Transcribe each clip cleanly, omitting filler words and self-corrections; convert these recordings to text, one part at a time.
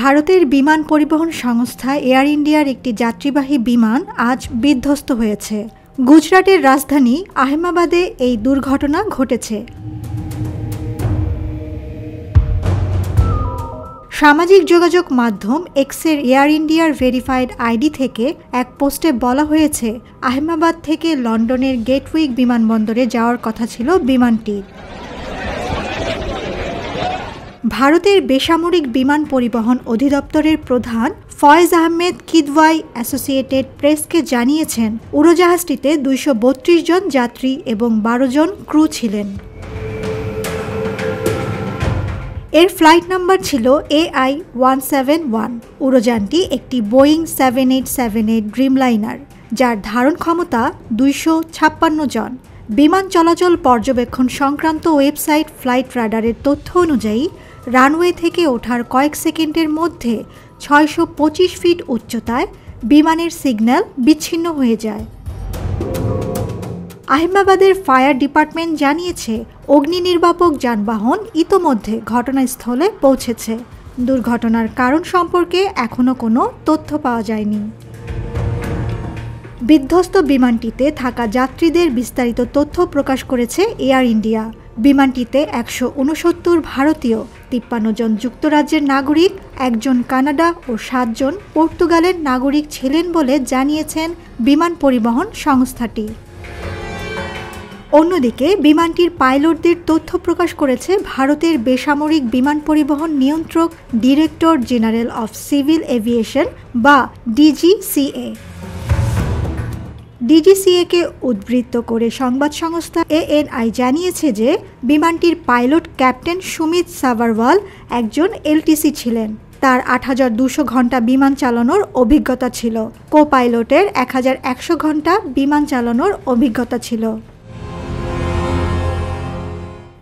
ভারতের বিমান পরিবহন সংস্থা এয়ার ইন্ডিয়ার একটি যাত্রীবাহী বিমান আজ বিধ্বস্ত হয়েছে। গুজরাটের রাজধানী আহমেদাবাদে এই দুর্ঘটনা ঘটেছে। সামাজিক যোগাযোগ মাধ্যম এক্সের এয়ার ইন্ডিয়ার ভেরিফাইড আইডি থেকে এক পোস্টে বলা হয়েছে, আহমেদাবাদ থেকে লন্ডনের গেটউইক বিমানবন্দরে যাওয়ার কথা ছিল বিমানটির। ভারতের বেসামরিক বিমান পরিবহন অধিদপ্তরের প্রধান ফয়েজ আহমেদ কিদওয়াই অ্যাসোসিয়েটেড প্রেসকে জানিয়েছেন, উড়োজাহাজটিতে 232 জন যাত্রী এবং 12 জন ক্রু ছিলেন। এর ফ্লাইট নাম্বার ছিল AI-171। উড়োযানটি একটি বোয়িং 7878 ড্রিমলাইনার, যার ধারণ ক্ষমতা 256 জন। বিমান চলাচল পর্যবেক্ষণ সংক্রান্ত ওয়েবসাইট ফ্লাইট রাডারের তথ্য অনুযায়ী রানওয়ে থেকে ওঠার কয়েক সেকেন্ডের মধ্যে 625 ফিট উচ্চতায় বিমানের সিগন্যাল বিচ্ছিন্ন হয়ে যায়। আহমেদাবাদের ফায়ার ডিপার্টমেন্ট জানিয়েছে, অগ্নি নির্বাপক যানবাহন ইতোমধ্যে ঘটনাস্থলে পৌঁছেছে। দুর্ঘটনার কারণ সম্পর্কে এখনও কোনো তথ্য পাওয়া যায়নি। বিধ্বস্ত বিমানটিতে থাকা যাত্রীদের বিস্তারিত তথ্য প্রকাশ করেছে এয়ার ইন্ডিয়া। বিমানটিতে 169 ভারতীয়, 53 জন যুক্তরাজ্যের নাগরিক, 1 জন কানাডা ও 7 জন পর্তুগালের নাগরিক ছিলেন বলে জানিয়েছেন বিমান পরিবহন সংস্থাটি। অন্যদিকে বিমানটির পাইলটদের তথ্য প্রকাশ করেছে ভারতের বেসামরিক বিমান পরিবহন নিয়ন্ত্রক director general of civil aviation বা ডিজিসিএ। ডিজিসিএকে উদ্ধৃত করে সংবাদ সংস্থা এএনআই জানিয়েছে যে বিমানটির পাইলট ক্যাপ্টেন সুমিত সাভারওয়াল একজন এলটিসি ছিলেন। তার 8200 ঘন্টা বিমান চালানোর অভিজ্ঞতা ছিল। কো পাইলটের 1100 ঘন্টা বিমান চালানোর অভিজ্ঞতা ছিল।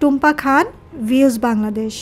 টুম্পা খান, ভিউজ বাংলাদেশ।